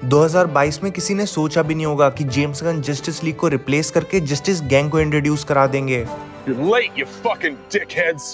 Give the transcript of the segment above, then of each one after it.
2022 में किसी ने सोचा भी नहीं होगा कि जेम्स गन जस्टिस लीग को रिप्लेस करके जस्टिस गैंग को इंट्रोड्यूस करा देंगे। You're late, you fucking dickheads.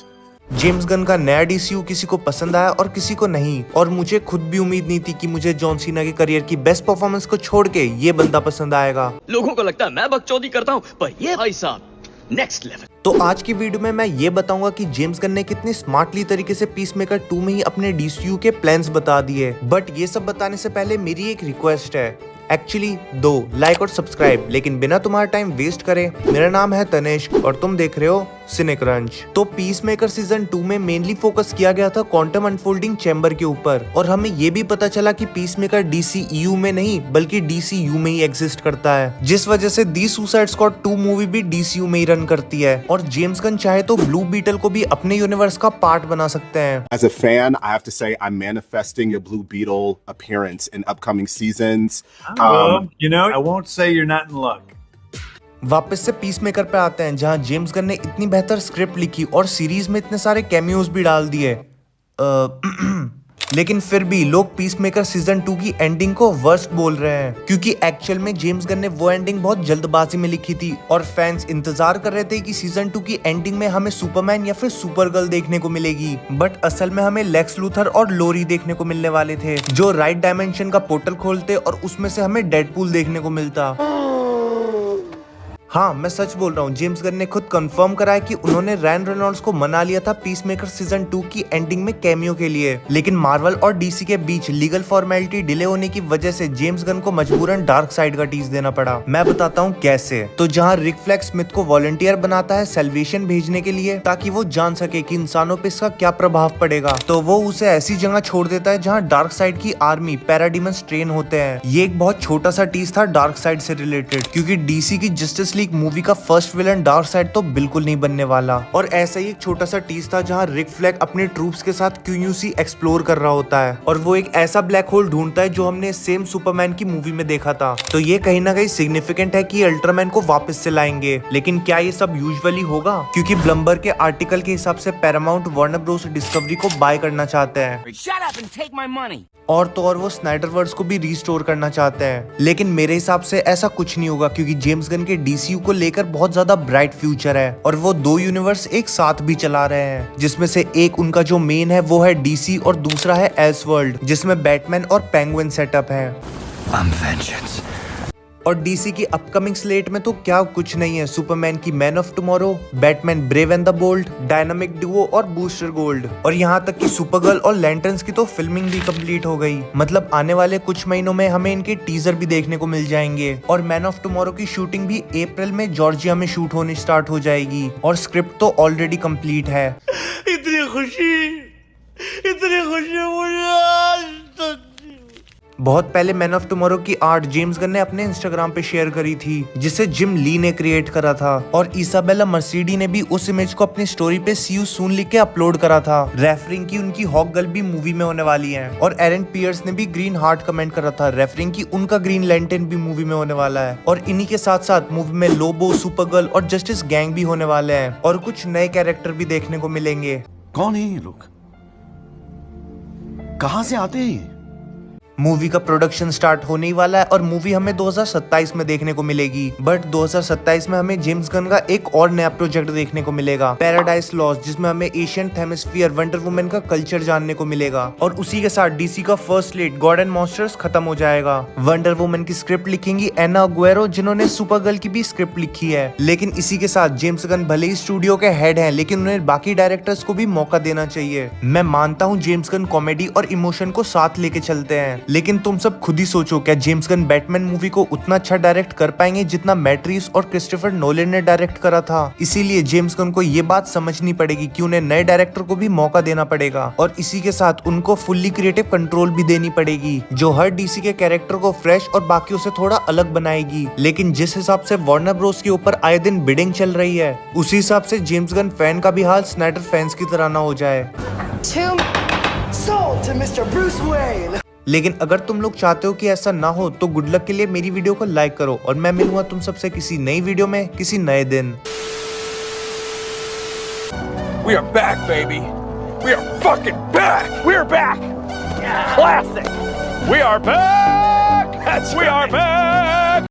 James Gunn का नया डीसीयू किसी को पसंद आया और किसी को नहीं, और मुझे खुद भी उम्मीद नहीं थी कि मुझे जॉन सीना के करियर की बेस्ट परफॉर्मेंस को छोड़ के ये बंदा पसंद आएगा। लोगों को लगता है मैं बकचोदी करता हूँ, पर ये भाई साहब नेक्स्ट लेवल। तो आज की वीडियो में मैं ये बताऊंगा कि जेम्स गन ने कितनी स्मार्टली तरीके से पीसमेकर 2 में ही अपने डीसीयू के प्लान्स बता दिए। बट ये सब बताने से पहले मेरी एक रिक्वेस्ट है, एक्चुअली 2 लाइक और सब्सक्राइब। लेकिन बिना तुम्हारा टाइम वेस्ट करे, मेरा नाम है तनिष्क और तुम देख रहे हो सिनेक्रंच। तो पीसमेकर सीजन 2 में मेनली फोकस किया गया था क्वांटम अनफोल्डिंग चैम्बर के ऊपर, और हमें ये भी पता चला कि पीसमेकर डीसीयू में नहीं बल्कि डीसीयू में ही एग्जिस्ट करता है, जिस वजह से दी सुसाइड स्क्वाड 2 मूवी भी डीसीयू में ही रन करती है। और जेम्स गन चाहे तो ब्लू बीटल को भी अपने यूनिवर्स का पार्ट बना सकते हैं। As a fan, I have to say I'm manifesting a Blue Beetle appearance in upcoming seasons. Well, I won't say you're not in luck. वापस से पीसमेकर पे आते हैं, जहां जेम्स गन ने इतनी बेहतर स्क्रिप्ट लिखी और सीरीज में इतने सारे कैमियोज भी डाल दिए। लेकिन फिर भी लोग पीसमेकर सीजन 2 की एंडिंग को वर्स्ट बोल रहे हैं, क्योंकि एक्चुअल में जेम्स गन ने वो एंडिंग बहुत जल्दबाजी में लिखी थी और फैंस इंतजार कर रहे थे कि सीजन 2 की एंडिंग में हमें सुपरमैन या फिर सुपरगर्ल देखने को मिलेगी। बट असल में हमें लेक्स लूथर और लोरी देखने को मिलने वाले थे, जो राइट डायमेंशन का पोर्टल खोलते और उसमें से हमें डेडपूल देखने को मिलता। हाँ, मैं सच बोल रहा हूँ, जेम्स गन ने खुद कंफर्म करा है कि उन्होंने रैन रेनॉल्ड्स को मना लिया था पीसमेकर सीजन 2 की एंडिंग में कैमियो के लिए, लेकिन मार्वल और डीसी के बीच लीगल फॉर्मेलिटी डिले होने की वजह से जेम्स गन को मजबूरन डार्क साइड का टीज देना पड़ा। मैं बताता हूँ कैसे। तो जहाँ रिक फ्लैग स्मिथ को वॉलंटियर बनाता है सेल्वेशन भेजने के लिए, ताकि वो जान सके कि इंसानों पे इसका क्या प्रभाव पड़ेगा, तो वो उसे ऐसी जगह छोड़ देता है जहाँ डार्क साइड की आर्मी पैराडीमंस ट्रेन होते हैं। ये एक बहुत छोटा सा टीज था डार्क साइड से रिलेटेड, क्योंकि डीसी की जस्टिस लीग मूवी का फर्स्ट विलन डार्क साइड तो बिल्कुल नहीं बनने वाला। और ऐसा ही एक छोटा सा टीज था जहां रिक फ्लैग अपने ट्रूप्स के साथ क्यूयूसी एक्सप्लोर कर रहा होता है, और वो एक ऐसा ब्लैक होल ढूंढता है जो हमने सेम सुपरमैन की मूवी में देखा था। तो ये कहीं ना कहीं सिग्निफिकेंट है कि अल्ट्रामैन को वापस से लाएंगे। लेकिन क्या ये सब यूजुअली होगा? क्योंकि ब्लम्बर के आर्टिकल के हिसाब से पैरामाउंट वार्नर ब्रोस डिस्कवरी को बाय करना चाहते हैं। Shut up and take my money. और तो और वो स्नाइडरवर्स को भी रीस्टोर करना चाहते हैं। लेकिन मेरे हिसाब से ऐसा कुछ नहीं होगा, क्योंकि जेम्स गन के डीसीयू को लेकर बहुत ज्यादा ब्राइट फ्यूचर है, और वो 2 यूनिवर्स एक साथ भी चला रहे हैं, जिसमें से एक उनका जो मेन है वो है डीसी और दूसरा है एल्सवर्ल्ड, जिसमें बैटमैन और पेंगुइन सेटअप है। और डीसी की अपकमिंग स्लेट में तो क्या कुछ नहीं है, सुपरमैन की man of tomorrow, Batman brave and the bold, dynamic duo और बूस्टर गोल्ड, और यहाँ तक कि सुपरगर्ल और लैंटर्न्स की तो फिल्मिंग भी कंप्लीट हो गई। मतलब आने वाले कुछ महीनों में हमें इनके टीजर भी देखने को मिल जाएंगे। और मैन ऑफ टुमारो की शूटिंग भी अप्रैल में जॉर्जिया में शूट होनी स्टार्ट हो जाएगी, और स्क्रिप्ट तो ऑलरेडी कंप्लीट है। इतनी खुशी मुझे आज तक। बहुत पहले मैन ऑफ टुमारो की आर्ट जेम्स गन ने अपने इंस्टाग्राम पे शेयर करी थी, जिसे जिम ली ने क्रिएट करा था, और इसाबेला मर्सिडी ने भी उस इमेज को अपनी स्टोरी पे सी यू सून लिख के अपलोड करा था, रेफरिंग की उनकी हॉक गर्ल भी मूवी में होने वाली है। और एरन पियर्स ने भी ग्रीन हार्ट कमेंट करा था, रेफरिंग की उनका ग्रीन लैंटर्न भी मूवी में होने वाला है। और इन्हीं के साथ साथ मूवी में लोबो, सुपरगर्ल और जस्टिस गैंग भी होने वाले हैं, और कुछ नए कैरेक्टर भी देखने को मिलेंगे। कौन है ये लोग? कहां से आते हैं? मूवी का प्रोडक्शन स्टार्ट होने ही वाला है, और मूवी हमें 2027 में देखने को मिलेगी। बट 2027 में हमें जेम्स गन का एक और नया प्रोजेक्ट देखने को मिलेगा, पैराडाइज लॉस्ट, जिसमें हमें एशियंट हेमिस्फीयर वंडर वुमन का कल्चर जानने को मिलेगा। और उसी के साथ डीसी का first slate God and monsters खत्म हो जाएगा। वंडर वुमन की स्क्रिप्ट लिखेंगी एना अग्वेरो, जिन्होंने सुपरगर्ल की भी स्क्रिप्ट लिखी है। लेकिन इसी के साथ जेम्स गन भले ही स्टूडियो के हेड हैं, लेकिन उन्हें बाकी डायरेक्टर्स को भी मौका देना चाहिए। मैं मानता हूँ जेम्स गन कॉमेडी और इमोशन को साथ लेके चलते हैं, लेकिन तुम सब खुद ही सोचो, क्या जेम्स गन बैटमैन मूवी को उतना अच्छा डायरेक्ट कर पाएंगे जितना मैट रीव्स और क्रिस्टोफर नोलन ने डायरेक्ट करा था? इसीलिए जेम्स गन को ये बात समझनी पड़ेगी कि उन्हें नए डायरेक्टर को भी मौका देना पड़ेगा, और इसी के साथ उनको फुल्ली क्रिएटिव कंट्रोल भी देनी पड़ेगी, जो हर डीसी के कैरेक्टर को फ्रेश और बाकियों से थोड़ा अलग बनाएगी। लेकिन जिस हिसाब से वार्नर ब्रोस के ऊपर आए दिन बिडिंग चल रही है, उसी हिसाब से जेम्स गन फैन का भी हाल स्नाइडर फैंस की तरह ना हो जाए। लेकिन अगर तुम लोग चाहते हो कि ऐसा ना हो, तो गुड लक के लिए मेरी वीडियो को लाइक करो, और मैं मिलूंगा तुम सबसे किसी नई वीडियो में किसी नए दिन। We are back, baby. We are fucking back. We are back. Classic. We are back. We are back.